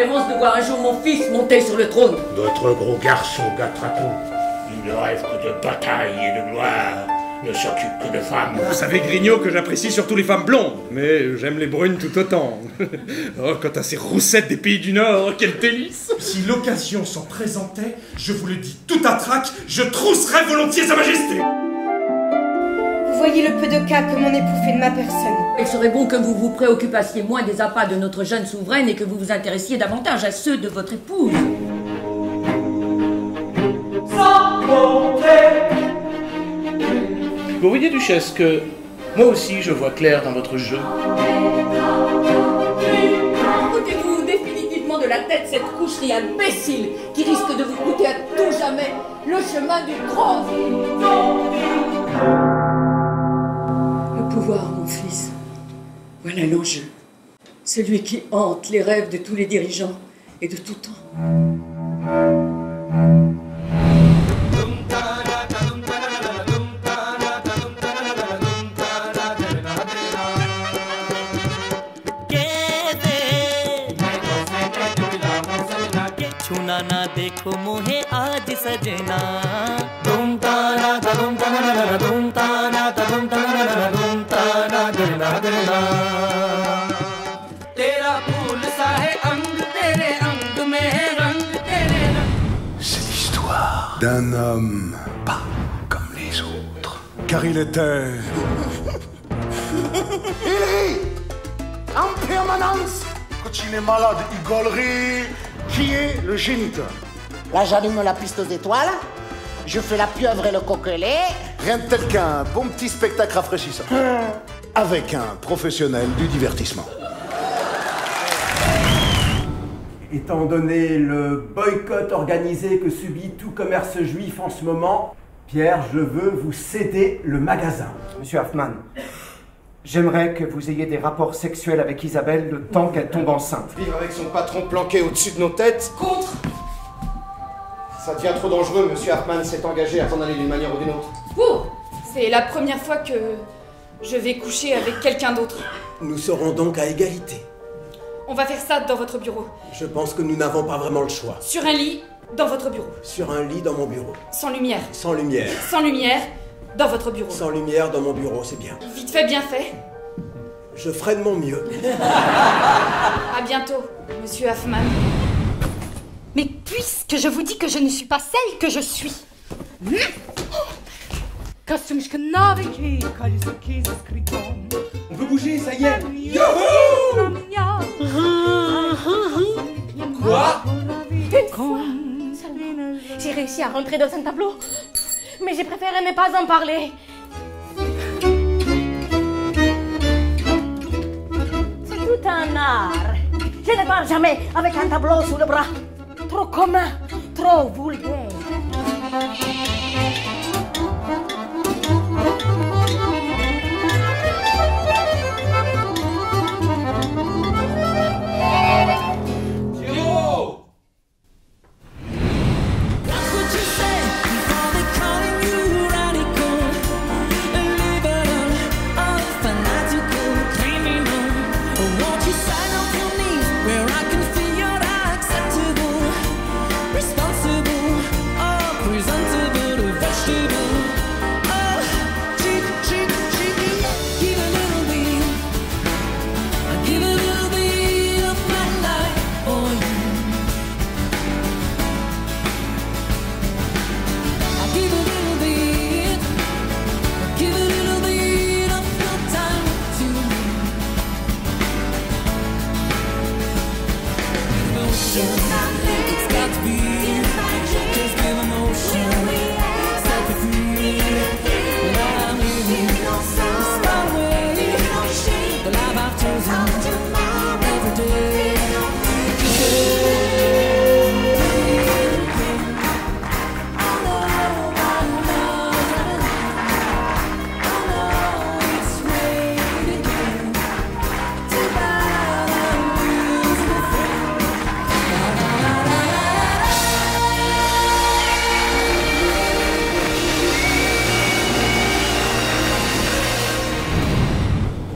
l'espérance de voir un jour mon fils monter sur le trône. Notre gros garçon gâtera tout. Il ne rêve que de bataille et de gloire. Ne s'occupe que de femmes. Vous savez, Grignot, que j'apprécie surtout les femmes blondes, mais j'aime les brunes tout autant. Oh, quant à ces roussettes des pays du Nord, quel délice! Si l'occasion s'en présentait, je vous le dis tout à trac, je trousserais volontiers Sa Majesté. Vous voyez le peu de cas que mon époux fait de ma personne. Il serait bon que vous vous préoccupassiez moins des appâts de notre jeune souveraine et que vous vous intéressiez davantage à ceux de votre épouse. Vous voyez, Duchesse, que moi aussi je vois clair dans votre jeu. Ôtez-vous définitivement de la tête cette coucherie imbécile qui risque de vous coûter à tout jamais le chemin du trône. Le pouvoir, mon fils, voilà l'enjeu. Celui qui hante les rêves de tous les dirigeants et de tout temps. छूना ना देखो मोहे आज सजना धूम ताना धूम ताना धूम ताना धूम ताना धूम ताना गरना गरना तेरा फूल सा है अंग तेरे अंग में है रंग तेरे रंग. C'est l'histoire d'un homme pas comme les autres. Car il était... Il rit en permanence. Quand il est malade, il gaulerie. Qui est le géniteur? Là, j'allume la piste aux étoiles, je fais la pieuvre et le coquelet. Rien de tel qu'un bon petit spectacle rafraîchissant. Avec un professionnel du divertissement. Étant donné le boycott organisé que subit tout commerce juif en ce moment, Pierre, je veux vous céder le magasin. Monsieur Hoffman, j'aimerais que vous ayez des rapports sexuels avec Isabelle le temps qu'elle tombe enceinte. Vivre avec son patron planqué au-dessus de nos têtes. Contre. Ça devient trop dangereux, monsieur Hartmann s'est engagé à s'en aller d'une manière ou d'une autre. Oh, c'est la première fois que je vais coucher avec quelqu'un d'autre. Nous serons donc à égalité. On va faire ça dans votre bureau. Je pense que nous n'avons pas vraiment le choix. Sur un lit, dans votre bureau. Sur un lit dans mon bureau. Sans lumière. Sans lumière. Sans lumière, dans votre bureau. Sans lumière dans mon bureau, c'est bien. Vite fait, bien fait. Je ferai de mon mieux. À bientôt, monsieur Hoffman. Mais puisque je vous dis que je ne suis pas celle que je suis. On peut bouger, ça y est. Quoi? J'ai réussi à rentrer dans un tableau, mais j'ai préféré ne pas en parler. C'est tout un art. Je ne pars jamais avec un tableau sous le bras. Trop commun, trop vulgaire.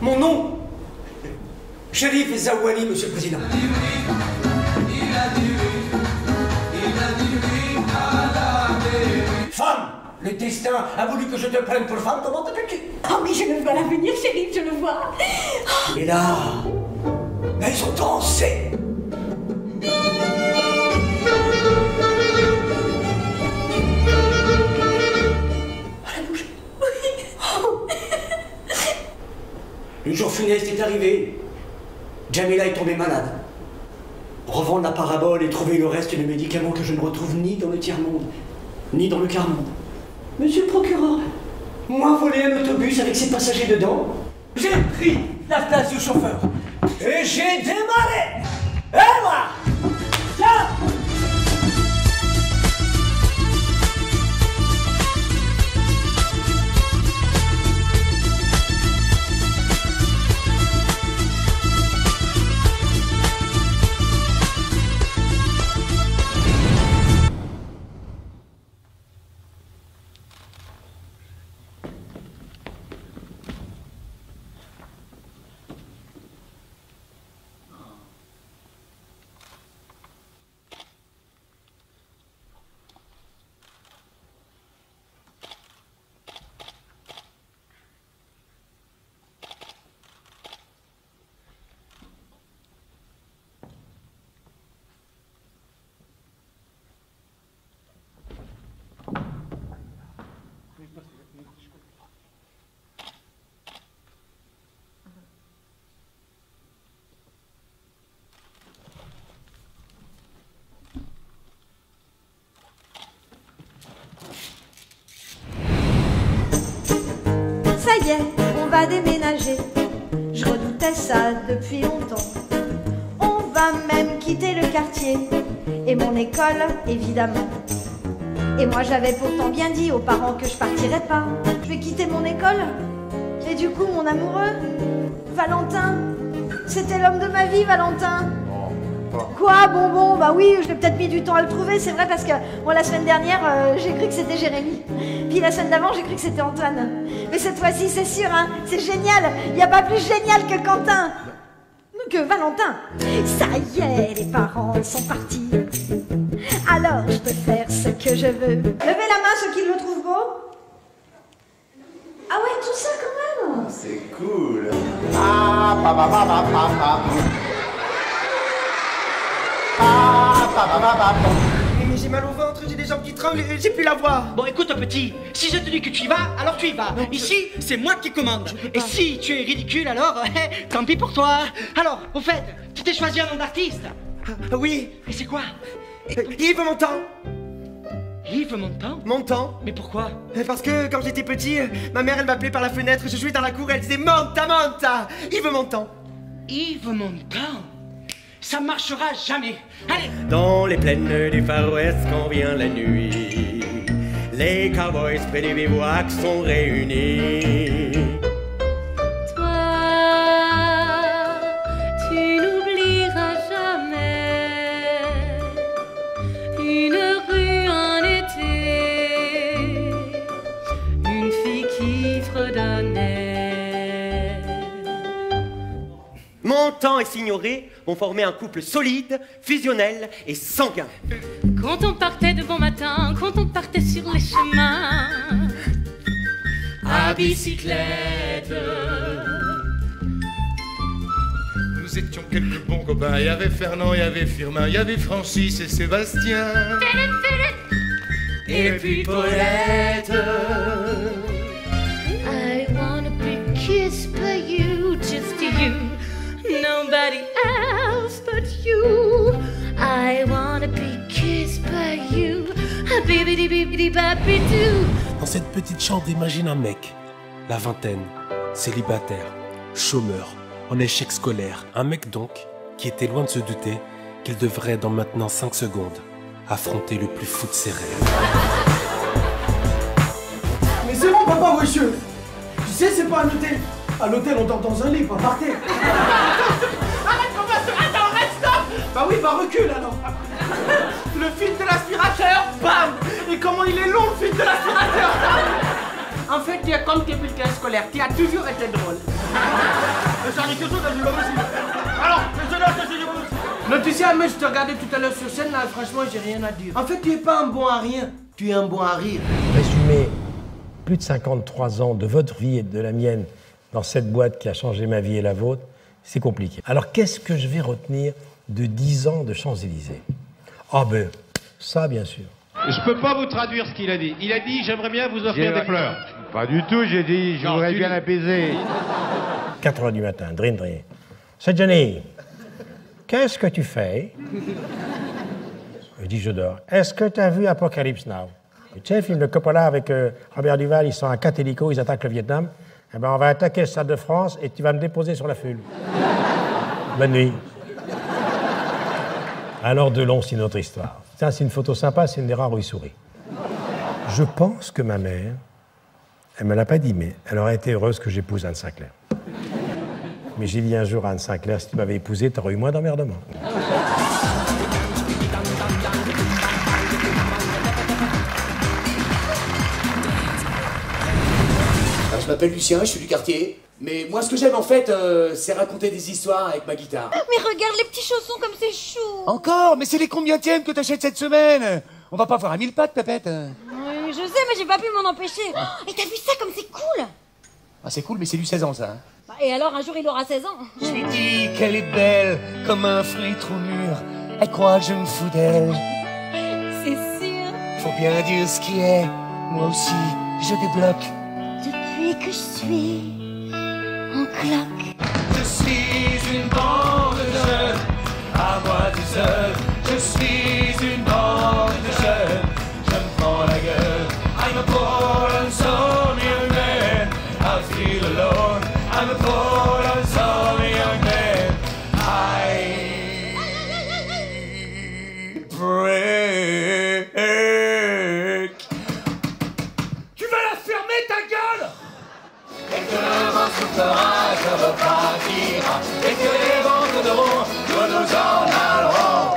Mon nom, Cherif Zawani, monsieur le président. Le destin a voulu que je te prenne pour femme, comment t'appelles-tu? Oh mais je le vois l'avenir, chérie, je le vois. Et là, elles ont dansé. Le jour funeste est arrivé. Jamila est tombée malade. Revendre la parabole et trouver le reste des médicaments que je ne retrouve ni dans le tiers-monde, ni dans le quart-monde. Monsieur le procureur, moi voler un autobus avec ses passagers dedans, j'ai pris la place du chauffeur. Et j'ai démarré. Et moi, tiens. Ça y est, on va déménager. Je redoutais ça depuis longtemps. On va même quitter le quartier et mon école, évidemment. Et moi j'avais pourtant bien dit aux parents que je partirais pas. Je vais quitter mon école. Et du coup mon amoureux, Valentin, c'était l'homme de ma vie, Valentin. Quoi? Bon, bah oui, je l'ai peut-être mis du temps à le trouver, c'est vrai, parce que moi la semaine dernière, j'ai cru que c'était Jérémy. Puis la semaine d'avant, j'ai cru que c'était Antoine. Mais cette fois-ci, c'est sûr, hein, c'est génial. Il n'y a pas plus génial que Quentin. Que Valentin. Ça y est, les parents sont partis. Alors, je peux faire ce que je veux. Levez la main ceux qui le trouvent beau. Ah ouais, tout ça quand même. C'est cool. J'ai mal au ventre, j'ai des jambes qui tremblent et j'ai plus la voix. Bon, écoute, petit, si je te dis que tu y vas, alors tu y vas. Ici, c'est moi qui commande. Et si tu es ridicule, alors, tant pis pour toi. Alors, au fait, tu t'es choisi un nom d'artiste? Oui. Et c'est quoi? Yves Montand. Yves Montand? Montand. Mais pourquoi? Parce que quand j'étais petit, ma mère elle m'appelait par la fenêtre, je jouais dans la cour, elle disait Monta, Monta. Yves Montand. Yves Montand? Ça marchera jamais. Allez! Dans les plaines du Far West quand vient la nuit, les cowboys près du bivouac sont réunis. Toi, tu n'oublieras jamais une rue en été, une fille qui fredonnait. Montand et Signoret vont former un couple solide, fusionnel et sanguin. Quand on partait de bon matin, quand on partait sur les chemins à bicyclette, nous étions quelques bons copains. Il y avait Fernand, il y avait Firmin, il y avait Francis et Sébastien. Et puis Paulette. I wanna be kissed by you, just you, nobody else but you. I wanna be kissed by you, bibidi-bibidi-babidoo. Dans cette petite chambre, imagine un mec, la vingtaine, célibataire, chômeur, en échec scolaire. Un mec donc qui était loin de se douter qu'il devrait dans maintenant 5 secondes affronter le plus fou de ses rêves. Mais c'est bon papa, monsieur. Tu sais, c'est pas un hôtel. À l'hôtel, on dort dans un lit, pas par terre. Arrête, attends, arrête, stop. Bah oui, bah recule alors. Le fil de l'aspirateur, bam. Et comment il est long le fil de l'aspirateur. En fait, tu es comme tes bulletins scolaires, tu as toujours été drôle. Mais ça arrive que ça, t'as pas possible. Alors, Non, tu sais, mais je te regardais tout à l'heure sur scène, là, franchement, j'ai rien à dire. En fait, tu es pas un bon à rien. Tu es un bon à rire. Résumer plus de 53 ans de votre vie et de la mienne dans cette boîte qui a changé ma vie et la vôtre, c'est compliqué. Alors qu'est-ce que je vais retenir de 10 ans de Champs-Élysées? Ah ben, ça bien sûr. Je peux pas vous traduire ce qu'il a dit. Il a dit, j'aimerais bien vous offrir des fleurs. Pas du tout, j'ai dit, je voudrais bien l'apaiser. 4 heures du matin, drin. C'est Johnny. Qu'est-ce que tu fais? Je dis, je dors. Est-ce que tu as vu Apocalypse Now? Tu sais, le film de Coppola avec Robert Duval, ils sont à 4 hélicos, ils attaquent le Vietnam. Eh ben, on va attaquer le Stade de France et tu vas me déposer sur la fule. Bonne nuit. Alors, Delon, c'est une autre histoire. Ça, c'est une photo sympa, c'est une des rares où il sourit. Je pense que ma mère, elle me l'a pas dit, mais elle aurait été heureuse que j'épouse Anne Sinclair. Mais j'ai dit un jour à Anne Sinclair, si tu m'avais épousé, t'aurais eu moins d'emmerdement. Je m'appelle Lucien, je suis du quartier. Mais moi, ce que j'aime en fait, c'est raconter des histoires avec ma guitare. Mais regarde les petits chaussons comme c'est chou. Encore? Mais c'est les combientièmes que t'achètes cette semaine? On va pas voir à 1000 pattes, Pépette. Oui, je sais, mais j'ai pas pu m'en empêcher. Oh, et t'as vu ça comme c'est cool? Ah, c'est cool, mais c'est du 16 ans, ça. Hein. Bah, et alors, un jour, il aura 16 ans. Je lui dis qu'elle est belle, comme un fruit trop mûr. Elle croit que je me fous d'elle. C'est sûr. Faut bien dire ce qui est. Moi aussi, je débloque. Depuis que je suis en cloque. Je suis une bande de jeunes, à moi tout seul. Je suis une bande de jeunes, je me prends la gueule. I'm a poor and lonely young man, I feel alone. I'm a poor and lonely young man, I break. Tu vas la fermer ta gueule! Et que le vent soufflera, je repartira. Et que les vents tourneront, nous nous en allerons.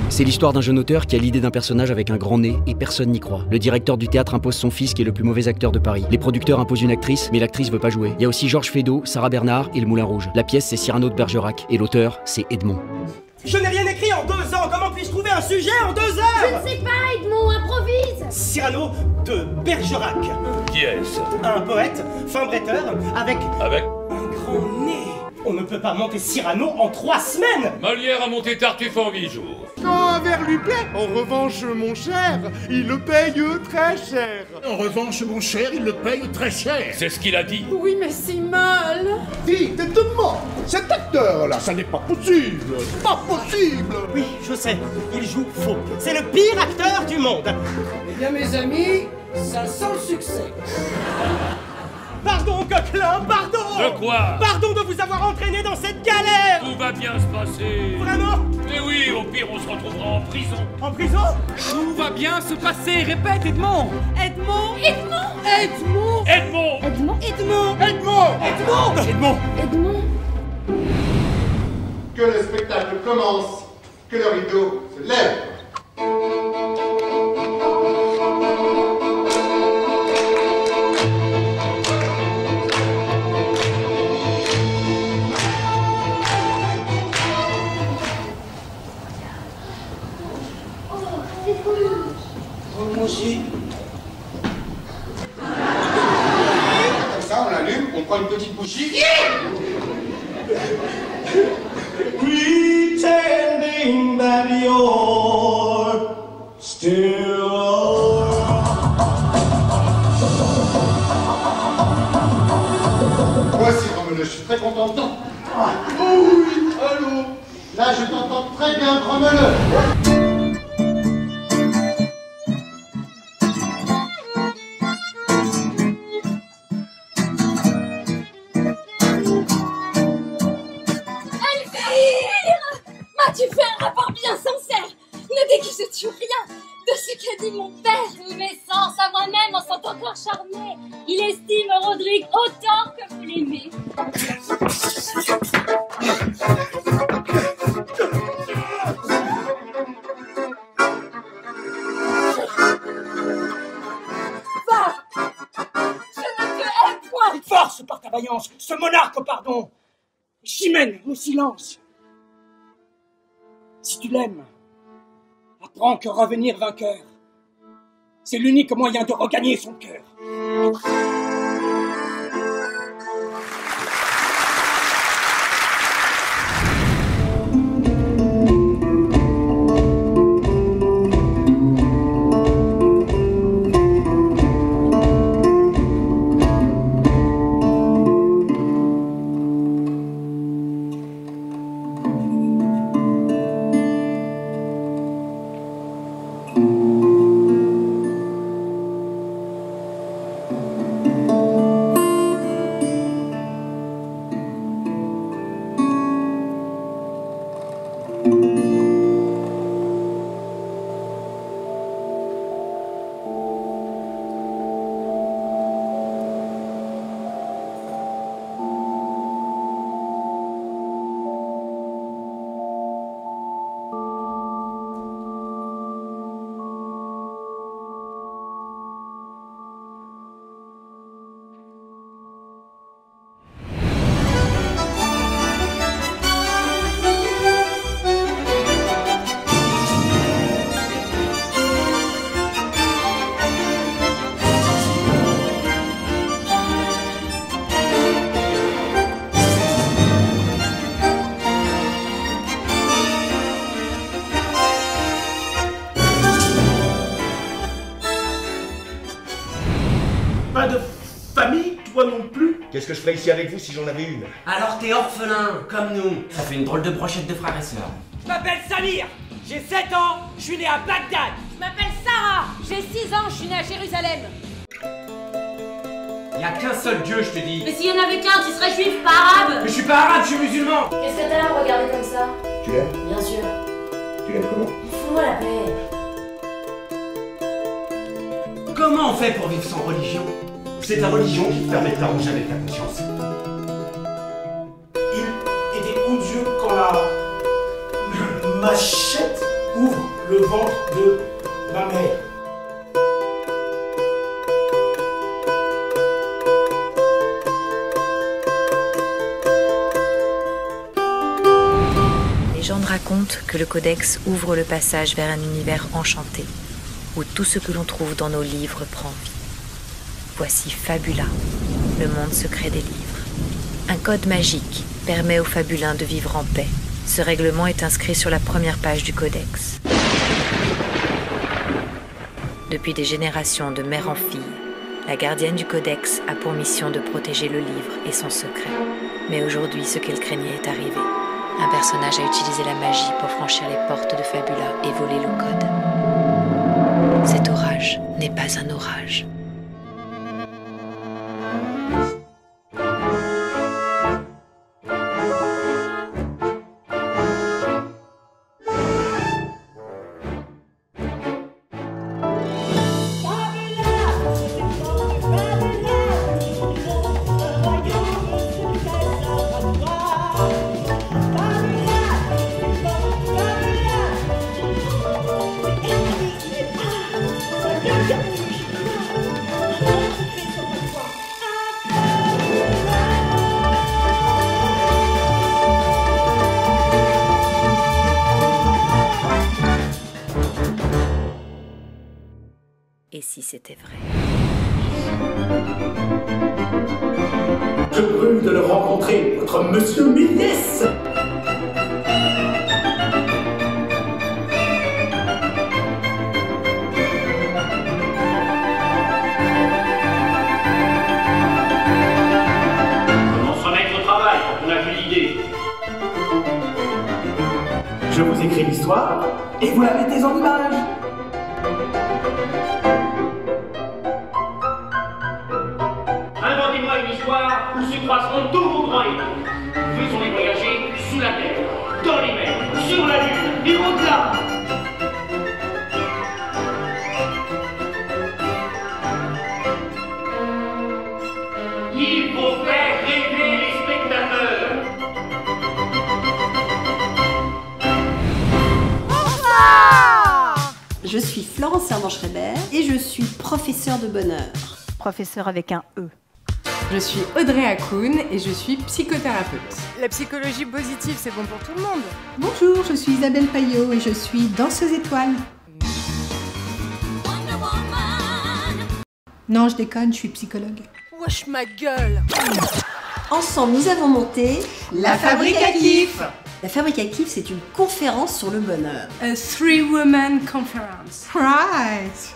C'est l'histoire d'un jeune auteur qui a l'idée d'un personnage avec un grand nez et personne n'y croit. Le directeur du théâtre impose son fils qui est le plus mauvais acteur de Paris. Les producteurs imposent une actrice, mais l'actrice veut pas jouer. Il y a aussi Georges Feydeau, Sarah Bernard et le Moulin Rouge. La pièce c'est Cyrano de Bergerac et l'auteur c'est Edmond. Je n'ai rien écrit en 2 ans, comment puis-je trouver un sujet en 2 heures? Je ne sais pas, Edmond, improvise. Cyrano de Bergerac. Qui est-ce? Un poète, fin bretteur, avec un grand nez. On ne peut pas monter Cyrano en 3 semaines. Molière a monté Tartuffe en 8 jours. Quand un verre lui plaît, en revanche, mon cher, il le paye très cher. En revanche, mon cher, il le paye très cher. C'est ce qu'il a dit. Oui, mais c'est mal. Dis, t'es de mort. Cet acteur-là, ça n'est pas possible. Pas possible. Oui, je sais, il joue faux. C'est le pire acteur du monde. Eh bien, mes amis, ça sent le succès. Pardon, Coquelin, pardon! De quoi? Pardon de vous avoir entraîné dans cette galère! Tout va bien se passer. Vraiment? Mais oui, au pire, on se retrouvera en prison. En prison? Tout va bien se passer, répète, Edmond! Edmond! Edmond! Edmond! Edmond! Edmond! Edmond! Edmond! Edmond! Edmond! Que le spectacle commence, que le rideau se lève. Moi aussi. Comme ça, on l'allume, on prend une petite bougie. Pretending that you're still Voici, Romulus, je suis très content de toi. Ah, oui, allô. Là, je t'entends très bien, Romulus. Tu fais un rapport bien sincère. Ne déguise-tu rien de ce qu'a dit mon père? Tous mes sens à moi-même en sont encore charmés. Il estime Rodrigue autant que vous l'aimez. Va! Je ne te hais point! Force par ta vaillance, ce monarque, pardon! Chimène, au silence! Si tu l'aimes, apprends que revenir vainqueur, c'est l'unique moyen de regagner son cœur. Pas de famille, toi non plus? Qu'est-ce que je ferais ici avec vous si j'en avais une? Alors t'es orphelin, comme nous. Ça fait une drôle de brochette de frères et sœurs. Je m'appelle Samir, j'ai 7 ans, je suis né à Bagdad. Je m'appelle Sarah, j'ai 6 ans, je suis née à Jérusalem. Y a qu'un seul Dieu, je te dis. Mais s'il y en avait qu'un, tu serais juif, pas arabe. Mais je suis pas arabe, je suis musulman. Qu'est-ce que t'as à me regarder comme ça? Tu l'aimes? Bien sûr. Tu l'aimes comment? Fous-moi la paix. Comment on fait pour vivre sans religion? C'est ta religion qui te permet d'arranger avec ta conscience. Il était odieux quand la machette ouvre le ventre de ma mère. Les légendes racontent que le Codex ouvre le passage vers un univers enchanté, où tout ce que l'on trouve dans nos livres prend vie. Voici Fabula, le monde secret des livres. Un code magique permet aux fabulins de vivre en paix. Ce règlement est inscrit sur la première page du Codex. Depuis des générations de mère en fille, la gardienne du Codex a pour mission de protéger le livre et son secret. Mais aujourd'hui, ce qu'elle craignait est arrivé. Un personnage a utilisé la magie pour franchir les portes de Fabula et voler le code. Cet orage n'est pas un orage. Et si c'était vrai? Je brûle de le rencontrer, votre monsieur Méliès. Comment se remettre au travail quand on a vu l'idée? Je vous écris l'histoire et vous la mettez en image. Inventez-moi une histoire où se croiseront tous vos grands héros. Faisons-les voyager sous la terre, dans les mers, sur la lune et au-delà. Il faut faire rêver les spectateurs. Bonsoir! Je suis Florence Servan-Schreiber et je suis professeure de bonheur. Professeur avec un E. Je suis Audrey Hakoun et je suis psychothérapeute. La psychologie positive, c'est bon pour tout le monde. Bonjour, je suis Isabelle Payot et je suis danseuse étoile. Non, je déconne, je suis psychologue. Wesh ma gueule! Ensemble, nous avons monté La Fabrique à Kiff. La Fabrique à Kiff, c'est une conférence sur le bonheur. A three-woman conference. Right.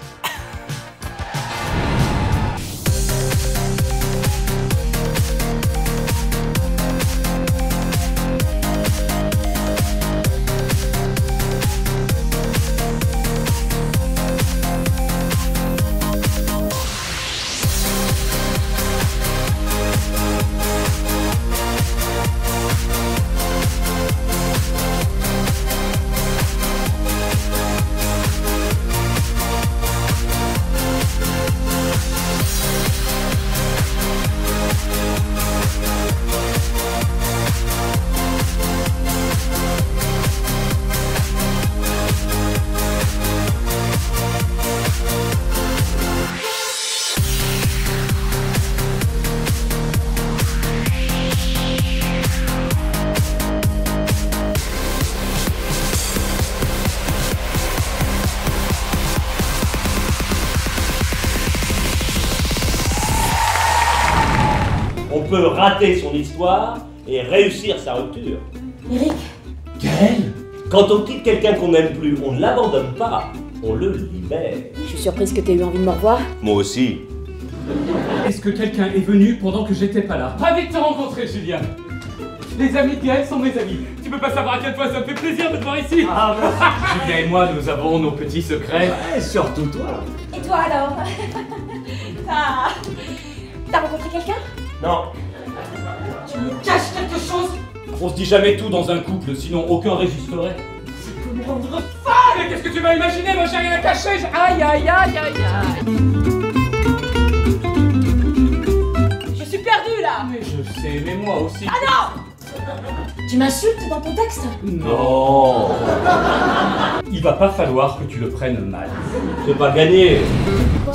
On peut rater son histoire et réussir sa rupture. Eric. Gaël, quand on quitte quelqu'un qu'on n'aime plus, on ne l'abandonne pas, on le libère. Je suis surprise que t'aies eu envie de me revoir. Moi aussi. Est-ce que quelqu'un est venu pendant que j'étais pas là? Ravi de te rencontrer, Julien. Les amis de Gaël sont mes amis. Tu peux pas savoir à quel point ça me fait plaisir de te voir ici. Ah, merci. Julien et moi, nous avons nos petits secrets. Ouais, surtout toi. Et toi alors? T'as rencontré quelqu'un? Non. Tu me caches quelque chose? On se dit jamais tout dans un couple, sinon aucun résisterait. C'est pour me rendre folle. Mais qu'est-ce que tu m'as imaginé? Moi j'ai rien à cacher. Aïe aïe aïe aïe aïe. Je suis perdue là. Mais je sais, mais moi aussi. Ah non! Tu m'insultes dans ton texte? Non. Il va pas falloir que tu le prennes mal. C'est pas gagné. Quoi?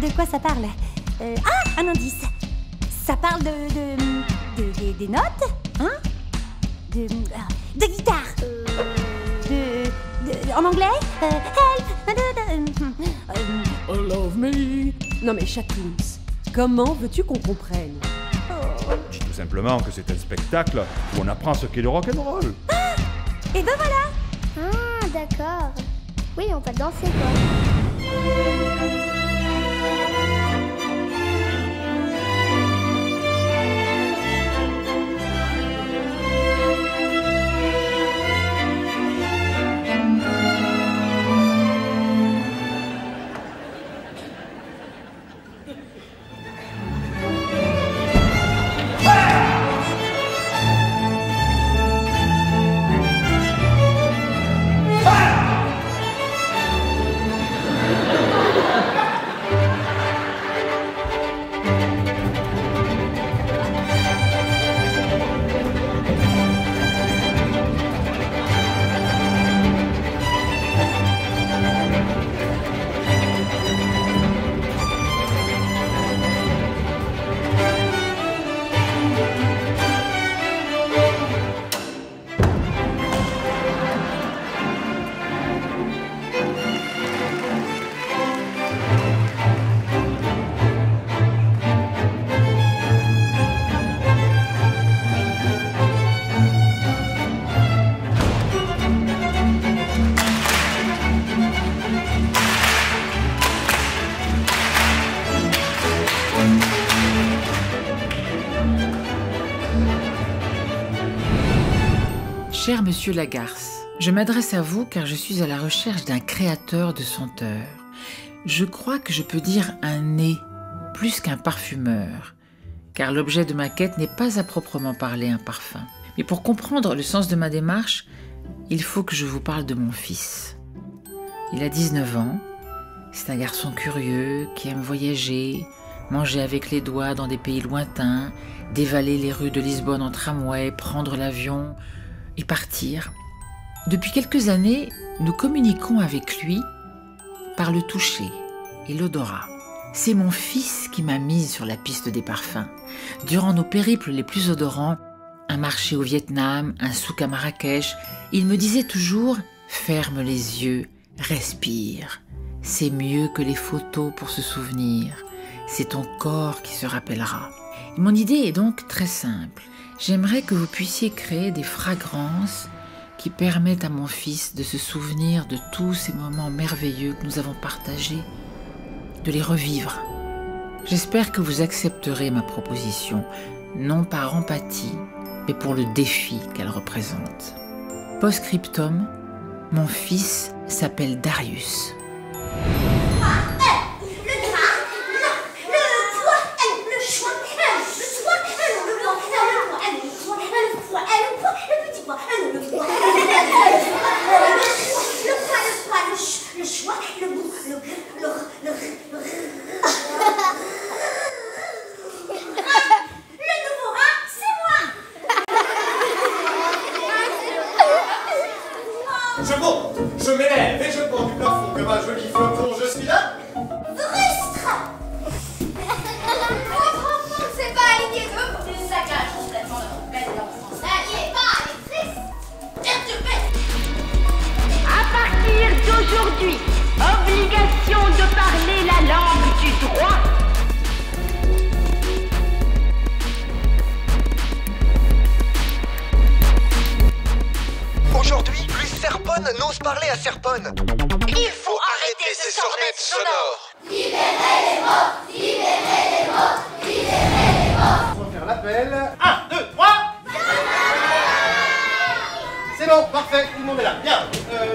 De quoi ça parle? Ah, un indice. Ça parle des notes, hein? De guitare. En anglais? Help. Oh, love me. Non mais Chatoons, comment veux-tu qu'on comprenne? Dis tout simplement que c'est un spectacle où on apprend ce qu'est le rock'n'roll. Ah, et ben voilà. Ah, d'accord. Oui, on va danser quoi. Cher Monsieur Lagarce, je m'adresse à vous car je suis à la recherche d'un créateur de senteurs. Je crois que je peux dire un nez, plus qu'un parfumeur, car l'objet de ma quête n'est pas à proprement parler un parfum. Mais pour comprendre le sens de ma démarche, il faut que je vous parle de mon fils. Il a 19 ans, c'est un garçon curieux qui aime voyager, manger avec les doigts dans des pays lointains, dévaler les rues de Lisbonne en tramway, prendre l'avion et partir. Depuis quelques années, nous communiquons avec lui par le toucher et l'odorat. C'est mon fils qui m'a mise sur la piste des parfums. Durant nos périples les plus odorants, un marché au Vietnam, un souk à Marrakech, il me disait toujours « Ferme les yeux, respire. C'est mieux que les photos pour se souvenir. C'est ton corps qui se rappellera. » Mon idée est donc très simple. J'aimerais que vous puissiez créer des fragrances qui permettent à mon fils de se souvenir de tous ces moments merveilleux que nous avons partagés, de les revivre. J'espère que vous accepterez ma proposition, non par empathie, mais pour le défi qu'elle représente. Post-scriptum, mon fils s'appelle Darius. Je monte, je m'élève et je pends du plafond comme un joli flocon, je suis là. Frustre. Franchement, c'est pas aligné de tu saccages complètement notre belle enfance. Elle y est pas, elle est triste. Perturbée. À partir d'aujourd'hui, obligation de parler la langue du droit. Aujourd'hui, plus Serponne n'ose parler à Serponne. Il faut arrêter ces sornettes sonores. Libérez les mots, libérez les mots, libérez les mots. On va faire l'appel. 1, 2, 3. C'est bon, parfait, tout le monde est là. Bien,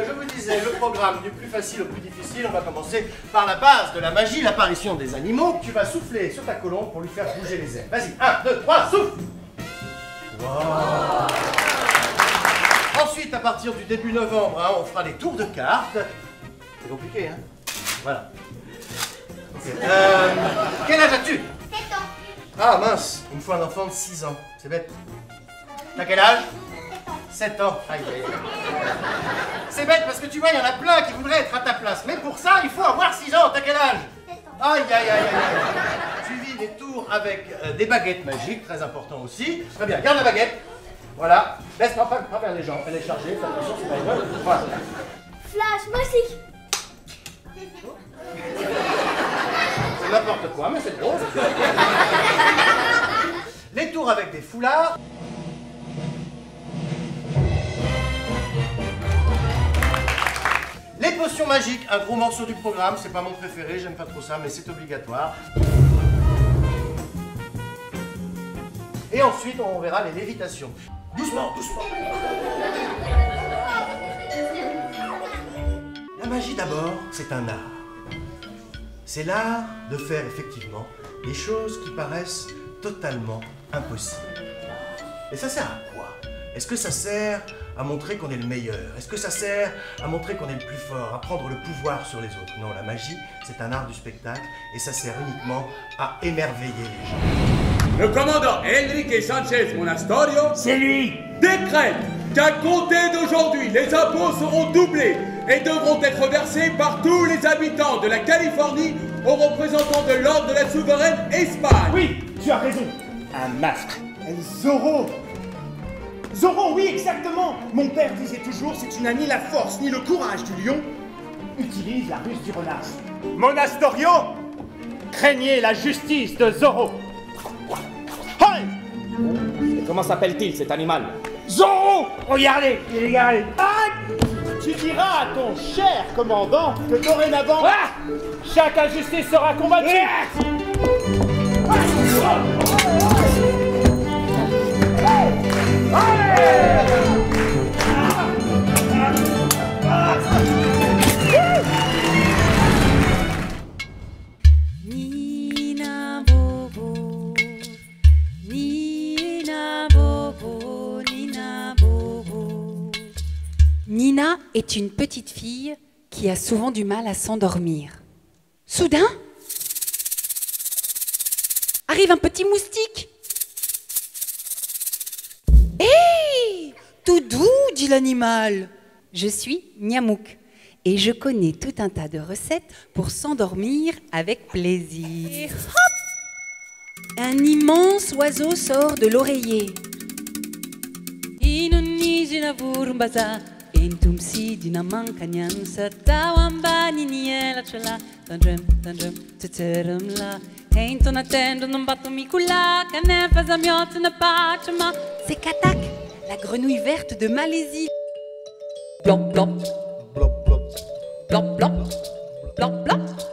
je vous disais, le programme du plus facile au plus difficile, on va commencer par la base de la magie, l'apparition des animaux. Tu vas souffler sur ta colombe pour lui faire bouger les ailes. Vas-y, 1, 2, 3, souffle. Wow. Ensuite, à partir du début novembre, hein, on fera les tours de cartes. C'est compliqué, hein? Voilà. Okay. Quel âge as-tu? 7 ans. Ah mince, il me faut un enfant de 6 ans. C'est bête. T'as quel âge? 7 ans. Aïe, aïe, aïe. C'est bête parce que tu vois, il y en a plein qui voudraient être à ta place. Mais pour ça, il faut avoir 6 ans. T'as quel âge? 7 ans. Aïe, aïe, aïe, aïe, aïe. Tu vis des tours avec des baguettes magiques, très important aussi. Très bien, garde la baguette. Voilà. Laisse pas faire les jambes. Elle est chargée, fais attention, c'est pas une bonne. Voilà. Flash, moi aussi. C'est n'importe quoi, mais c'est drôle. Les tours avec des foulards. Les potions magiques, un gros morceau du programme, c'est pas mon préféré, j'aime pas trop ça, mais c'est obligatoire. Et ensuite, on verra les lévitations. Doucement, doucement. La magie d'abord, c'est un art. C'est l'art de faire effectivement des choses qui paraissent totalement impossibles. Et ça sert à quoi? Est-ce que ça sert à montrer qu'on est le meilleur? Est-ce que ça sert à montrer qu'on est le plus fort, à prendre le pouvoir sur les autres? Non, la magie, c'est un art du spectacle et ça sert uniquement à émerveiller les gens. Le commandant Enrique Sanchez Monastorio, c'est lui, décrète qu'à compter d'aujourd'hui, les impôts seront doublés et devront être versés par tous les habitants de la Californie aux représentants de l'ordre de la souveraine Espagne. Oui, tu as raison. Un masque. Zorro. Zorro, oui, exactement. Mon père disait toujours, si tu n'as ni la force ni le courage du lion, utilise la ruse du renard. Monastorio, craignez la justice de Zorro. Hey! Et comment s'appelle-t-il cet animal? Zorro! Regardez, il est garé. Ah! Tu diras à ton cher commandant que dorénavant, chaque injustice sera combattue. Nina Bobo, Nina Bobo, Nina Bobo. Nina est une petite fille qui a souvent du mal à s'endormir. Soudain, arrive un petit moustique. Hé! Tout doux, dit l'animal. Je suis Niamouk et je connais tout un tas de recettes pour s'endormir avec plaisir. Et hop! Un immense oiseau sort de l'oreiller. Inunijina vurumbaza, entum sidina mankanyan satawamba niniela chela, tandrem, teterem la. Ain't on attend non bato mikula, canef azamiot na pachama. C'est Katak, la grenouille verte de Malaisie. Blop blop, blop blop, blop blop, blop blop.